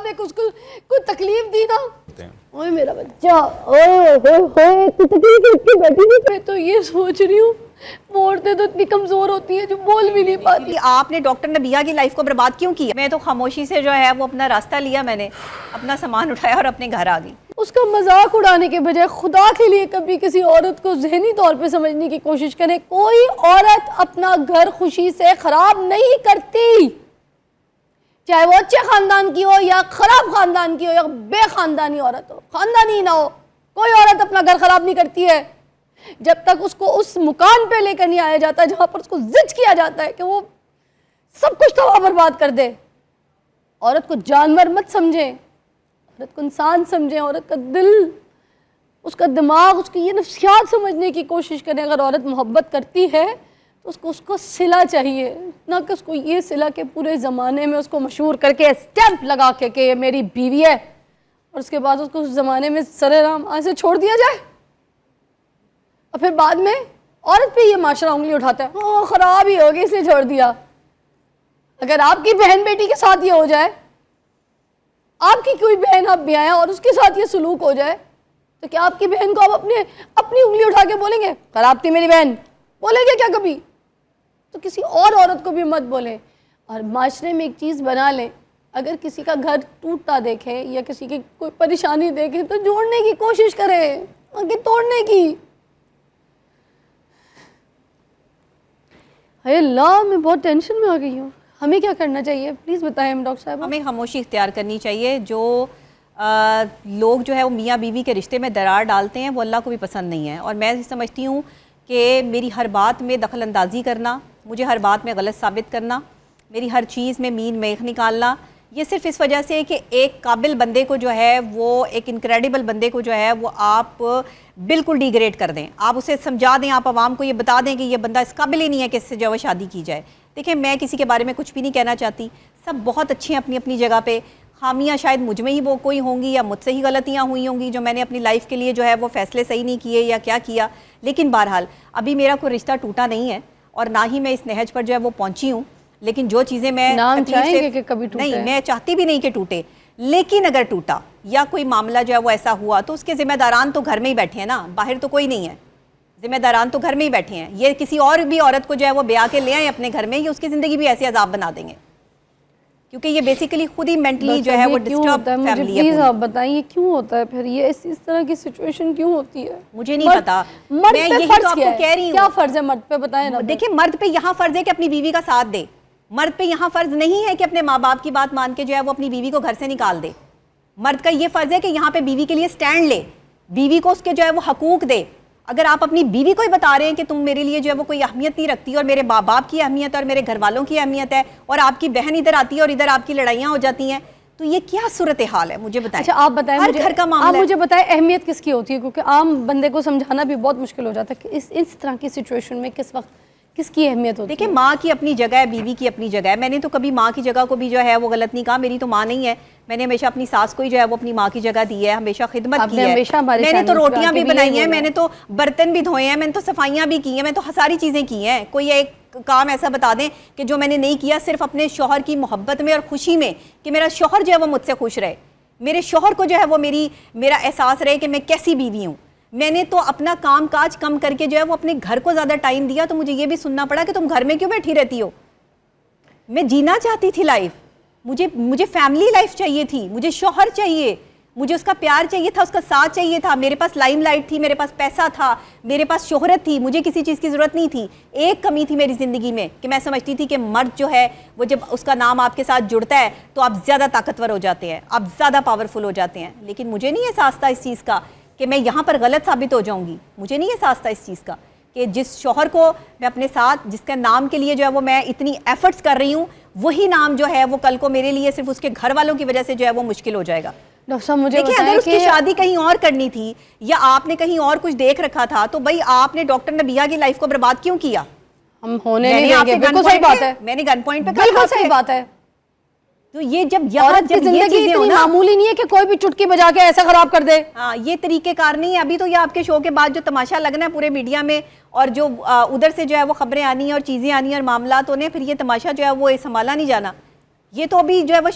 نے کوئی تکلیف دی نا. اوے میرا بچہ, اوے تکلیف کی بیٹی بھی. میں تو یہ سوچ رہی ہوں وہ عورتیں تو اتنی کمزور ہوتی ہیں جو بول بھی نہیں پاتی. آپ نے ڈاکٹر نبیہ کی لائف کو برباد کیوں کیا؟ میں تو خاموشی سے جو ہے وہ اپنا راستہ لیا, میں نے اپنا سامان اٹھایا اور اپنے گھر آ گئی. اس کا مذاق اڑانے کے بجائے خدا کے لیے کبھی کسی عورت کو ذہنی طور پہ سمجھنے کی کوشش کریں. کوئی عورت اپنا گھر خوشی سے خراب نہیں کرتی, چاہے وہ اچھے خاندان کی ہو یا خراب خاندان کی ہو یا بے خاندانی عورت ہو, خاندانی نہ ہو, کوئی عورت اپنا گھر خراب نہیں کرتی ہے جب تک اس کو اس مکان پہ لے کر نہیں آیا جاتا جہاں پر اس کو زج کیا جاتا ہے کہ وہ سب کچھ تباہ برباد کر دے. عورت کو جانور مت سمجھیں, عورت کو انسان سمجھیں, عورت کا دل, اس کا دماغ, اس کی یہ نفسیات سمجھنے کی کوشش کریں. اگر عورت محبت کرتی ہے تو اس کو صلہ چاہیے, نہ کہ اس کو یہ صلہ کہ پورے زمانے میں اس کو مشہور کر کے اسٹیمپ لگا کے کہ یہ میری بیوی ہے, اور اس کے بعد اس کو اس زمانے میں سرعام ایسے چھوڑ دیا جائے. اور پھر بعد میں عورت پہ یہ معاشرہ انگلی اٹھاتا ہے, ہاں خراب ہی ہوگی اس لیے چھوڑ دیا. اگر آپ کی بہن بیٹی کے ساتھ یہ ہو جائے, آپ کی کوئی بہن آپ بیاں اور اس کے ساتھ یہ سلوک ہو جائے, تو کیا آپ کی بہن کو آپ اپنی انگلی اٹھا کے بولیں گے خراب تھی میری بہن؟ بولیں گے کیا کبھی؟ تو کسی اور عورت کو بھی مت بولیں. اور معاشرے میں ایک چیز بنا لیں, اگر کسی کا گھر ٹوٹتا دیکھیں یا کسی کی کوئی پریشانی دیکھیں تو جوڑنے کی کوشش کریں, آگے توڑنے کی. اے اللہ, میں بہت ٹینشن میں آ گئی ہوں. ہمیں کیا کرنا چاہیے پلیز بتائیں ڈاکٹر صاحب. ہمیں خاموشی اختیار کرنی چاہیے. جو لوگ جو ہے وہ میاں بیوی کے رشتے میں درار ڈالتے ہیں وہ اللہ کو بھی پسند نہیں ہے. اور میں سمجھتی ہوں کہ میری ہر بات میں دخل اندازی کرنا, مجھے ہر بات میں غلط ثابت کرنا, میری ہر چیز میں مین میخ نکالنا, یہ صرف اس وجہ سے کہ ایک قابل بندے کو جو ہے وہ, ایک انکریڈیبل بندے کو جو ہے وہ آپ بالکل ڈیگریڈ کر دیں. آپ اسے سمجھا دیں, آپ عوام کو یہ بتا دیں کہ یہ بندہ اس قابل ہی نہیں ہے کہ اس سے جو ہے شادی کی جائے. دیکھیں میں کسی کے بارے میں کچھ بھی نہیں کہنا چاہتی, سب بہت اچھے ہیں اپنی اپنی جگہ پہ. خامیاں شاید مجھ میں ہی وہ کوئی ہوں گی یا مجھ سے ہی غلطیاں ہوئی ہوں گی جو میں نے اپنی لائف کے لیے جو ہے وہ فیصلے صحیح نہیں کیے یا کیا کیا. لیکن بہرحال ابھی میرا کوئی رشتہ ٹوٹا نہیں ہے اور نہ ہی میں اس نہج پر جو ہے وہ پہنچی ہوں. لیکن جو چیزیں میں نہیں, میں چاہتی بھی نہیں کہ ٹوٹے, لیکن اگر ٹوٹا یا کوئی معاملہ جو ہے وہ ایسا ہوا تو اس کے ذمہ داران تو گھر میں ہی بیٹھے ہیں نا, باہر تو کوئی نہیں ہے. ذمہ داران تو گھر میں ہی بیٹھے ہیں. یہ کسی اور بھی عورت کو جو ہے وہ بیاہ کے لے آئیں اپنے گھر میں, یہ اس کی زندگی بھی ایسے عذاب بنا دیں گے, کیونکہ یہ بیسیکلی خود ہی مینٹلی جو ہے وہ ڈسٹرب فیملی ہے. پلیز آپ بتائیں کیوں ہوتا ہے پھر یہ, اس طرح کی سچویشن کیوں ہوتی ہے؟ مجھے نہیں پتا, میں یہی تو آپ کو کہہ رہی ہوں. کیا فرض ہے مرد پہ بتائیں نا. دیکھیں مرد پہ یہاں فرض ہے کہ اپنی بیوی کا ساتھ دے, مرد پہ یہاں فرض نہیں ہے کہ اپنے ماں باپ کی بات مان کے جو ہے وہ اپنی بیوی کو گھر سے نکال دے. مرد کا یہ فرض ہے کہ یہاں پہ بیوی کے لیے سٹینڈ لے, بیوی کو اس کے جو ہے وہ حقوق دے. اگر آپ اپنی بیوی کو ہی بتا رہے ہیں کہ تم میرے لیے جو ہے وہ کوئی اہمیت نہیں رکھتی اور میرے ماں باپ کی اہمیت اور میرے گھر والوں کی اہمیت ہے, اور آپ کی بہن ادھر آتی ہے اور ادھر آپ کی لڑائیاں ہو جاتی ہیں, تو یہ کیا صورتحال ہے مجھے بتائیں. اچھا آپ بتائیں, ہر گھر کا معاملہ آپ مجھے بتائیں اہمیت کس کی ہوتی ہے, کیونکہ عام بندے کو سمجھانا بھی بہت مشکل ہو جاتا ہے کہ اس طرح کی سچویشن میں کس وقت کس کی اہمیت ہوتی ہے. دیکھیں ماں کی اپنی جگہ ہے, بیوی کی اپنی جگہ ہے. میں نے تو کبھی ماں کی جگہ کو بھی جو ہے وہ غلط نہیں کہا, میری تو ماں نہیں ہے. میں نے ہمیشہ اپنی ساس کو ہی جو ہے وہ اپنی ماں کی جگہ دی ہے, ہمیشہ خدمت کی ہے. میں نے تو روٹیاں بھی بنائی ہیں, میں نے تو برتن بھی دھوئے ہیں, میں نے تو صفائیاں بھی کی ہیں, میں تو ساری چیزیں کی ہیں. کوئی ایک کام ایسا بتا دیں کہ جو میں نے نہیں کیا, صرف اپنے شوہر کی محبت میں اور خوشی میں کہ میرا شوہر جو ہے وہ مجھ سے خوش رہے, میرے شوہر کو جو ہے وہ میرا احساس رہے کہ میں کیسی بیوی ہوں. میں نے تو اپنا کام کاج کم کر کے جو ہے وہ اپنے گھر کو زیادہ ٹائم دیا, تو مجھے یہ بھی سننا پڑا کہ تم گھر میں کیوں بیٹھی رہتی ہو. میں جینا چاہتی تھی لائف, مجھے فیملی لائف چاہیے تھی, مجھے شوہر چاہیے, مجھے اس کا پیار چاہیے تھا, اس کا ساتھ چاہیے تھا. میرے پاس لائم لائٹ تھی, میرے پاس پیسہ تھا, میرے پاس شہرت تھی, مجھے کسی چیز کی ضرورت نہیں تھی. ایک کمی تھی میری زندگی میں کہ میں سمجھتی تھی کہ مرد جو ہے وہ جب اس کا نام آپ کے ساتھ جڑتا ہے تو آپ زیادہ طاقتور ہو جاتے ہیں, آپ زیادہ پاورفل ہو جاتے ہیں. لیکن مجھے نہیں احساس تھا اس چیز کا کہ میں یہاں پر غلط ثابت ہو جاؤں گی. مجھے نہیں احساس تھا اس چیز کا کہ جس شوہر کو میں اپنے ساتھ, جس کے نام کے لیے جو ہے وہ میں اتنی ایفرٹس کر رہی ہوں, وہی نام جو ہے وہ کل کو میرے لیے صرف اس کے گھر والوں کی وجہ سے جو ہے وہ مشکل ہو جائے گا. ڈاکٹر صاحب مجھے دیکھیں اگر اس کی شادی کہیں اور کرنی تھی یا آپ نے کہیں اور کچھ دیکھ رکھا تھا تو بھائی آپ نے ڈاکٹر نبیہ کی لائف کو برباد کیوں کیا؟ ہم ہونے نہیں دیں گے, بالکل صحیح بات ہے, میں نے گن پوائنٹ پہ کہا, بالکل صحیح بات ہے. تو یہ جب یہاں جب یہ چیزیں اتنی معمولی نہیں ہے کہ کوئی بھی چٹکی بجا کے ایسا خراب کر دے. ہاں یہ طریقہ کار نہیں ہے. ابھی تو یہ آپ کے شو کے بعد جو تماشا لگنا ہے پورے میڈیا میں اور جو ادھر سے جو ہے وہ خبریں آنی ہیں اور چیزیں آنی ہیں اور معاملات ہونے, پھر یہ تماشا جو ہے وہ سنبھالا نہیں جانا. یہ تو ابھی جو ہے وہ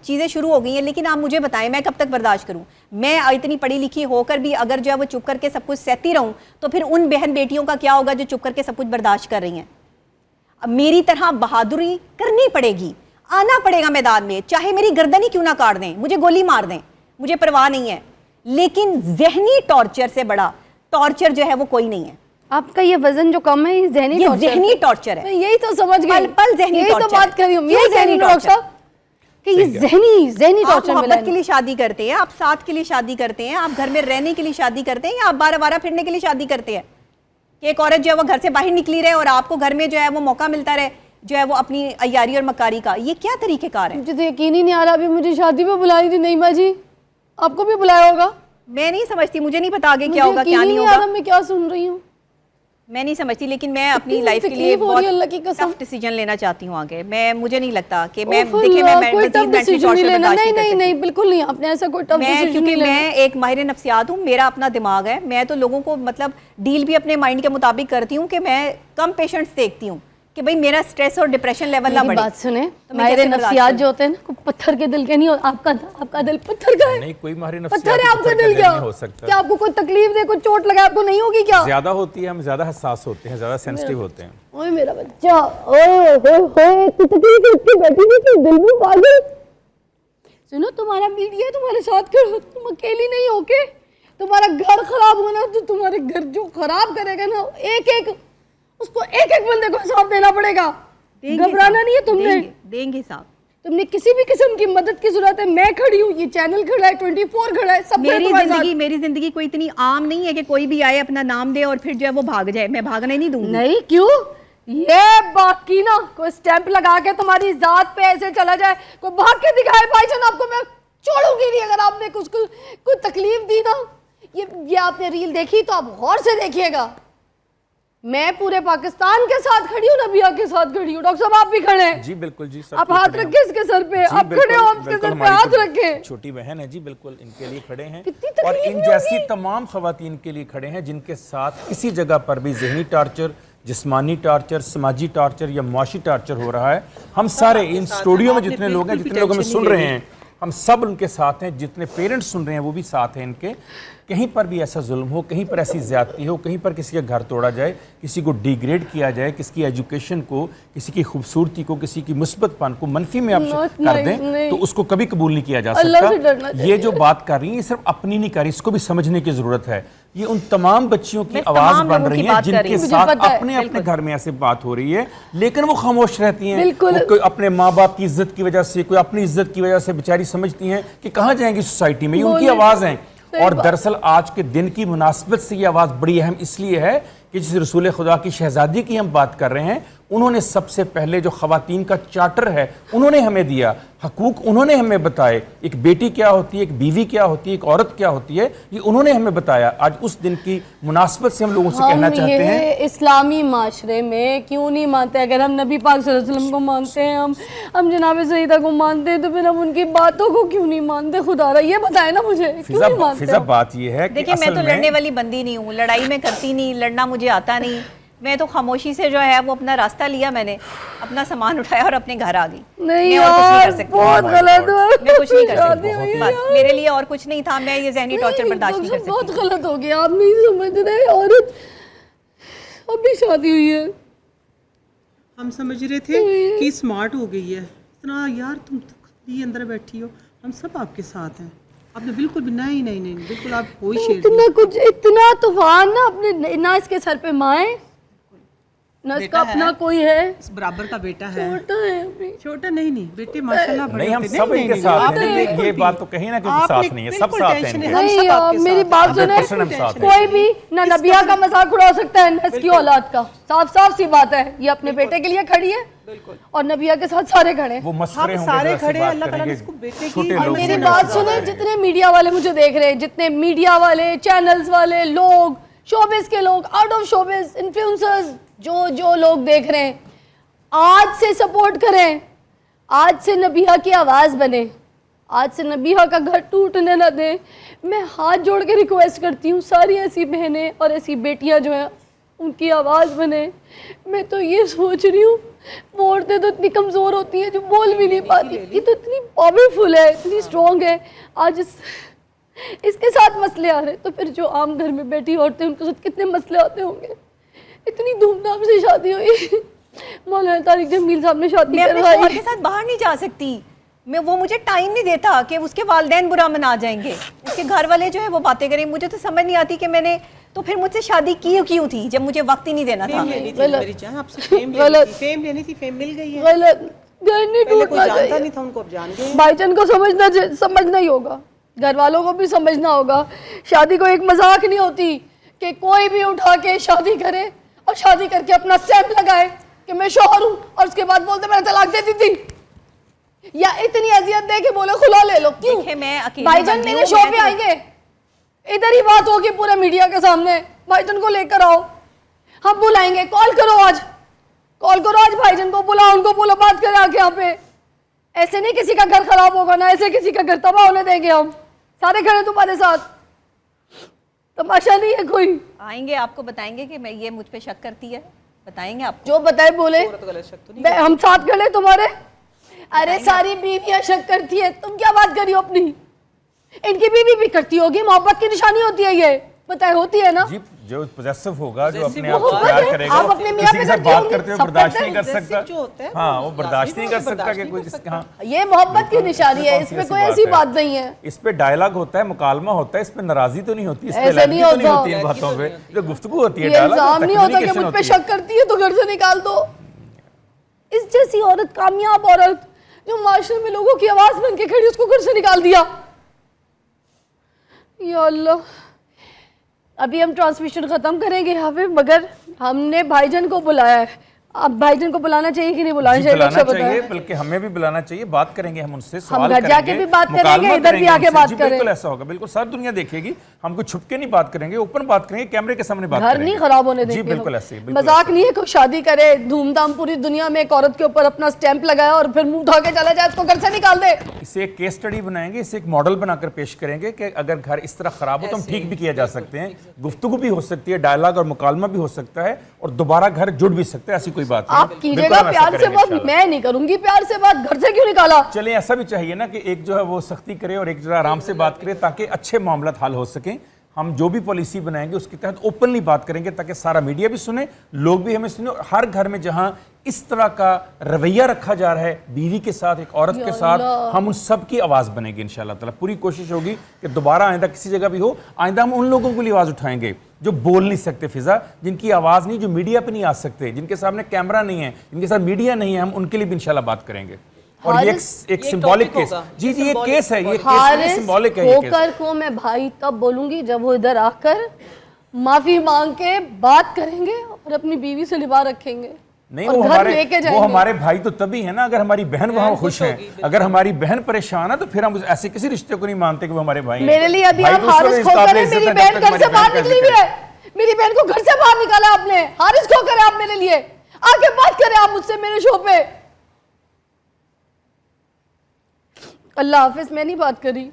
چیزیں شروع ہو گئی ہیں. لیکن آپ مجھے بتائیں میں کب تک برداشت کروں؟ میں اتنی پڑھی لکھی ہو کر بھی اگر جو ہے وہ چپ کر کے سب کچھ سہتی رہوں تو پھر ان بہن بیٹیوں کا کیا ہوگا جو چپ کر کے سب کچھ برداشت کر رہی ہیں؟ اب میری طرح بہادری کرنی پڑے گی, آنا پڑے گا میدان میں, چاہے میری گردن ہی کیوں نہ کاٹ دیں, مجھے گولی مار دیں, مجھے پرواہ نہیں ہے. لیکن ذہنی ٹارچر سے بڑا ٹارچر جو ہے وہ کوئی نہیں ہے. آپ کا یہ وزن جو کم ہے یہ ذہنی ٹارچر ہے. یہی تو سمجھ گئی, پل پل ذہنی ٹارچر, یہی تو بات کر رہی ہوں, یہ ذہنی ٹارچر کہ یہ ذہنی ٹارچر. آپ محبت کے لیے شادی کرتے ہیں, آپ ساتھ کے لیے شادی کرتے ہیں, آپ گھر میں رہنے کے لیے شادی کرتے ہیں, یا آپ بارہ پھرنے کے لیے شادی کرتے ہیں کہ ایک عورت جو ہے وہ گھر سے باہر نکلی رہے اور آپ کو گھر میں جو ہے وہ موقع ملتا رہے جو ہے وہ اپنی عیاری اور مکاری کا. یہ کیا طریقہ کار ہے؟ مجھے تو یقین ہی نہیں آ رہا. ابھی مجھے شادی پہ بلائی تھی نعیمہ جی, آپ کو بھی بلایا ہوگا. میں نہیں سمجھتی, مجھے نہیں پتا آگے کیا ہوگا کیا نہیں ہوگا, میں کیا سن رہی ہوں میں نہیں سمجھتی. لیکن میں اپنی لائف کے لیے بہت ٹف ڈیسیجن لینا چاہتی ہوں آگے. مجھے نہیں لگتا کہ میں نہیں بالکل نہیں, آپ نے ایسا کوئی ٹف ڈیسیجن کیونکہ میں ایک ماہر نفسیات ہوں, میرا اپنا دماغ ہے. میں تو لوگوں کو مطلب ڈیل بھی اپنے مائنڈ کے مطابق کرتی ہوں کہ میں کم پیشنٹس دیکھتی ہوں کہ بھئی میرا سٹریس اور ڈپریشن لیول نہ بڑھے. بات سنیں, ماہر نفسیات جو ہوتے ہیں نا پتھر کے دل کے نہیں ہوتے. آپ کا دل پتھر کا ہے. نہیں, کوئی ماہر پتھر ہے آپ کا دل کیا ہو سکتا. کیا آپ کو کوئی تکلیف دے, کوئی چوٹ لگے آپ کو نہیں ہوگی کیا؟ زیادہ ہوتی ہے, ہم زیادہ حساس ہوتے ہیں, زیادہ سینسٹیو ہوتے ہیں. اوہ میرا بچہ, اوہ تکلیف اس کی بیٹی کی دل میں پاگل. سنو, تمہارا میڈیا تمہارے ساتھ کھڑا, تم اکیلی نہیں ہو کے. تمہارا گھر خراب ہونا تو تمہارے گھر جو خراب کرے گا نا, اس کو ایک بندے کو حساب دینا پڑے گا. گھبرانا نہیں ہے تم نے, دیں گے صاحب. تم نے کسی بھی قسم کی مدد کی ضرورت ہے, میں کھڑی ہوں, یہ چینل کھڑا ہے, 24 کھڑا ہے, سب میری زندگی کوئی اتنی عام نہیں ہے کہ کوئی بھی آئے اپنا نام دے اور پھر جو ہے وہ بھاگ جائے. میں بھاگنے نہیں دوں گی. نہیں, کیوں؟ یہ باقی نا کوئی سٹیمپ لگا کے تمہاری ذات پہ ایسے چلا جائے, کوئی بھاگ کے دکھائے, بھائی جان آپ کو میں چھوڑوں گی نہیں اگر آپ نے کچھ کوئی تکلیف دی نا. یہ آپ نے ریل دیکھی تو آپ غور سے دیکھیے گا. میں پورے پاکستان کے ساتھ کھڑی ہوں, نبیہ کے ساتھ کھڑی ہوں. ڈاکٹر صاحب آپ بھی کھڑے ہیں. جی بالکل جی, آپ ہاتھ رکھیں اس کے سر پہ, آپ کھڑے ہو, آپ اس کے سر پہ ہاتھ رکھیں. چھوٹی بہن ہے جی, بالکل ان کے لیے کھڑے ہیں, اور ان جیسی تمام خواتین کے لیے کھڑے ہیں جن کے ساتھ کسی جگہ پر بھی ذہنی ٹارچر, جسمانی ٹارچر, سماجی ٹارچر یا معاشی ٹارچر ہو رہا ہے. ہم سارے ان اسٹوڈیو میں جتنے لوگ ہیں, جتنے لوگ ہمیں سن رہے ہیں, ہم سب ان کے ساتھ ہیں. جتنے پیرنٹس سن رہے ہیں وہ بھی ساتھ ہیں ان کے. کہیں پر بھی ایسا ظلم ہو, کہیں پر ایسی زیادتی ہو, کہیں پر کسی کا گھر توڑا جائے, کسی کو ڈیگریڈ کیا جائے, کسی کی ایجوکیشن کو, کسی کی خوبصورتی کو, کسی کی مثبت پن کو منفی میں آپ کر دیں تو اس کو کبھی قبول نہیں کیا جا سکتا. یہ جو بات کر رہی ہیں یہ صرف اپنی نہیں کر رہی, اس کو بھی سمجھنے کی ضرورت ہے. یہ ان تمام بچیوں کی آواز بن رہی ہیں جن کے ساتھ اپنے گھر میں ایسے بات ہو رہی ہے لیکن وہ خاموش رہتی ہیں. کوئی اپنے ماں باپ کی عزت کی وجہ سے, کوئی اپنی عزت کی وجہ سے بیچاری سمجھتی ہیں کہ کہاں جائیں گی سوسائٹی میں. یہ ان کی آواز ہیں. اور دراصل آج کے دن کی مناسبت سے یہ آواز بڑی اہم اس لیے ہے کہ جس رسول خدا کی شہزادی کی ہم بات کر رہے ہیں, انہوں نے سب سے پہلے جو خواتین کا چارٹر ہے انہوں نے ہمیں دیا, حقوق انہوں نے ہمیں بتائے. ایک بیٹی کیا ہوتی ہے, ایک بیوی کیا ہوتی ہے, ایک عورت کیا ہوتی ہے, یہ انہوں نے ہمیں بتایا. آج اس دن کی مناسبت سے ہم لوگوں سے کہنا چاہتے ہیں, اسلامی معاشرے میں کیوں نہیں مانتے؟ اگر ہم نبی پاک صلی اللہ علیہ وسلم کو مانتے ہیں, ہم جناب سیدہ کو مانتے ہیں, تو پھر ہم ان کی باتوں کو کیوں نہیں مانتے؟ خدا را یہ بتائے نا مجھے, کیوں نہیں مانتے؟ فضا بات یہ ہے کہ دیکھیں میں تو لڑنے والی بندی نہیں ہوں, لڑائی میں کرتی نہیں, لڑنا مجھے آتا نہیں. میں تو خاموشی سے جو ہے وہ اپنا راستہ لیا, میں نے اپنا سامان اٹھایا اور اپنے گھر آ گئی. نہیں یار, بہت غلط ہوا, میں کچھ نہیں کر سکتی, بس میرے لیے اور کچھ نہیں تھا. میں یہ ذہنی ٹارچر برداشت نہیں کر سکتی. بہت غلط ہو گیا, آپ نہیں سمجھ رہے. عورت ابھی شادی ہوئی ہے, ہم سمجھ رہے تھے کہ اسمارٹ ہو گئی ہے اتنا. یار تم بھی اندر بیٹھی ہو, ہم سب آپ کے ساتھ ہیں. آپ نے بالکل بھی نہیں بالکل آپ کوئی شیئر اتنا کچھ, اتنا طوفان نا اپنے, نہ اس کے سر پہ ماں ہے, نہ اس کا اپنا کوئی ہے, برابر کا بیٹا ہے, چھوٹا ہے ابھی. چھوٹا نہیں بیٹے ماشاءاللہ بڑے. نہیں ہم سب ان کے ساتھ ہیں. یہ بات تو کہیں نہ کہ ساتھ نہیں ہے, سب ساتھ ہیں. نہیں میری بات سنیں, کوئی بھی نہ نبیہ کا مذاق اڑا سکتا ہے نہ اس کی اولاد کا. صاف سی بات ہے, یہ اپنے بیٹے کے لیے کھڑی ہے اور نبیہ کے ساتھ سارے کھڑے. وہ مسخرے ہوں گے, سارے کھڑے, اللہ تعالیٰ نے اس کو بیٹے کی. اور میری بات سنیں, جتنے میڈیا والے مجھے دیکھ رہے ہیں, جتنے میڈیا والے, چینلز والے لوگ, شوبز کے لوگ, آؤٹ آف شوبز, انفلوئنسرز, جو لوگ دیکھ رہے ہیں, آج سے سپورٹ کریں, آج سے نبیہ کی آواز بنے, آج سے نبیہ کا گھر ٹوٹنے نہ دیں. میں ہاتھ جوڑ کے ریکویسٹ کرتی ہوں ساری ایسی بہنیں اور ایسی بیٹیاں جو ہیں, ان کی آواز بنے. میں تو یہ سوچ رہی ہوں وہ عورتیں تو اتنی کمزور ہوتی ہیں جو بول بھی نہیں پاتی, یہ تو اتنی پاورفل ہے, اتنی اسٹرانگ ہے. آج اس کے ساتھ مسئلے آ رہے تو پھر جو عام گھر میں بیٹھی عورتیں ان کے ساتھ کتنے مسئلے آتے ہوں گے. اتنی دھوم دھام سے شادی ہوئی, مولانا طارق جمیل صاحب نے شادی کروائی. میں اپنے شوہر کے ساتھ باہر نہیں جا سکتی, وہ مجھے ٹائم نہیں دیتا کہ اس کے والدین برا منا جائیں گے, اس کے گھر والے جو ہے وہ باتیں کریں. مجھے تو سمجھ نہیں آتی کہ میں نے تو پھر مجھ سے شادی کیوں تھی جب مجھے وقت ہی نہیں دینا تھا. فیم لینی تھی, فیم مل گئی ہے. غلط, گھر نہیں ٹوٹنا جانتا نہیں تھا, ان کو اب جان گئے. بھائی جان کو سمجھنا ہی ہوگا, گھر والوں کو بھی سمجھنا ہوگا. شادی کو ایک مذاق نہیں ہوتی کہ کوئی بھی اٹھا کے شادی کرے اور شادی کر کے اپنا اسٹیمپ لگائے کہ میں شوہر ہوں, اور اس کے بعد بولتے میں نے طلاق دے دی تھی, یا اتنی اذیت دے کہ بولے کھلا لے لو. کیوں بھائی جان میرے شو پہ آئیں گے, ادھر ہی بات ہوگی پورے میڈیا کے سامنے, بھائی جان کو لے کر آؤ, ہم بلائیں گے. کال کرو آج بھائی جان کو بلاؤ, ان کو بولو بات کریں آ کے یہاں پہ. ایسے نہیں کسی کا گھر خراب ہوگا, نہ ایسے کسی کا گھر تباہ ہونے دیں گے. ہم سارے کھڑے تمہارے ساتھ, تماشا نہیں ہے کوئی. آئیں گے, آپ کو بتائیں گے کہ میں یہ مجھ پہ شک کرتی ہے, بتائیں گے آپ کو. جو بتائے بولے, ہم ساتھ کھڑے تمہارے. ارے ساری بیویاں شک کرتی ہے, تم کیا بات کری ہو اپنی؟ ان کی بیوی بھی کرتی ہوگی, محبت کی نشانی ہوتی ہے یہ, بتائے ہوتی ہے نا. جی جو پوزیسو ہوگا, جو اپنے آپ کو پیار کرے گا, کسی کے ساتھ بات کرتے ہوئے برداشت نہیں کر سکتا. ہاں وہ برداشت نہیں کر سکتا کہ کوئی یہ محبت کی نشانی ہے, اس میں کوئی ایسی بات نہیں ہے. اس پہ ڈائلاگ ہوتا ہے, مکالمہ ہوتا ہے, اس پہ ناراضی تو نہیں ہوتی, اس پہ لڑکی تو نہیں ہوتی ان باتوں پہ, جو گفتگو ہوتی ہے. یہ الزام نہیں ہوتا کہ مجھ پہ شک کرتی ہے تو گھر سے نکال دو. اس جیسی عورت, کامیاب عورت جو معاشرے میں لوگوں کی آواز بن کے کھڑی, اس کو گھر سے نکال دیا. یا اللہ, ابھی ہم ٹرانسمیشن ختم کریں گے یہاں پہ, مگر ہم نے بھائی جان کو بلایا ہے. اب بھائی جان کو بلانا چاہیے کہ نہیں بلانا چاہیے؟ بلانا چاہیے, بلکہ ہمیں بھی بلانا چاہیے. بات کریں گے ہم ان سے, سوال کریں گے, ہم گھر جا کے بھی بات کریں گے, ادھر بھی آ کے بات کریں گے. بالکل ایسا ہوگا, بالکل ساری دنیا دیکھے گی. ہم کو چھپ کے نہیں بات کریں گے, اوپن بات کریں گے, کیمرے کے سامنے بات کریں گے. گھر نہیں خراب ہونے دیں گے. جی بالکل ایسے. مذاق نہیں ہے کوئی شادی کرے دھوم دھام پوری دنیا میں, ایک عورت کے اوپر اپنا سٹیمپ لگایا اور پھر منہ اٹھا کے چلا جائے, اس کو گھر سے نکال دے. اسے ایک کیس سٹڈی بنائیں گے, اسے ایک ماڈل بنا کر پیش کریں گے کہ اگر گھر اس طرح خراب ہو تو ہم ٹھیک بھی کیا جا سکتے ہیں. گفتگو بھی ہو سکتی ہے, ڈائلاگ اور مکالمہ بھی ہو سکتا ہے, اور دوبارہ گھر جڑ بھی سکتا ہے, ایسی کوئی بات نہیں. آپ کیجئے گا پیار سے بات, میں نہیں کروں گی پیار سے بات. گھر سے کیوں نکالا؟ چلیں ایسا بھی چاہیے نا کہ ایک جو ہے وہ سختی کرے اور ایک جو ہے آرام سے بات کرے, تاکہ اچھے معاملات حل ہو سکیں. ہم جو بھی پالیسی بنائیں گے اس کے تحت اوپنلی بات کریں گے, تاکہ سارا میڈیا بھی سنے, لوگ بھی ہمیں سنیں. اور ہر گھر میں جہاں اس طرح کا رویہ رکھا جا رہا ہے بیوی کے ساتھ, ایک عورت کے ساتھ, ہم ان سب کی آواز بنے گی انشاءاللہ تعالی. پوری کوشش ہوگی کہ دوبارہ آئندہ کسی جگہ بھی ہو, آئندہ ہم ان لوگوں کو لیے آواز اٹھائیں گے جو بول نہیں سکتے فضا, جن کی آواز نہیں, جو میڈیا پہ نہیں آ سکتے, جن کے سامنے کیمرہ نہیں ہے, جن کے ساتھ میڈیا نہیں ہے, ہم ان کے لیے بھی انشاءاللہ بات کریں گے. اور یہ ایک سمبولک کیس, جی یہ کیس ہے, یہ کیس سمبولک ہے. کھوکر کو میں بھائی تب بولوں گی جب وہ ادھر آ کر معافی مانگ کے بات کریں گے اور اپنی بیوی سے نبھا رکھیں گے. نہیں, وہ ہمارے بھائی تو تبھی ہے نا اگر ہماری بہن وہاں خوش ہے. اگر ہماری بہن پریشان ہے تو پھر ہم ایسے کسی رشتے کو نہیں مانتے کہ وہ ہمارے بھائی ہیں. میرے لیے ابھی آپ حارث کھوکر ہے, میری بہن گھر سے باہر نکلی ہوئی ہے, میری بہن کو گھر سے باہر نکالا آپ نے. حارث کھوکر ہے آپ میرے لیے, آگے بات کریں آپ مجھ سے میرے شو پہ. اللہ حافظ, میں نہیں بات کری.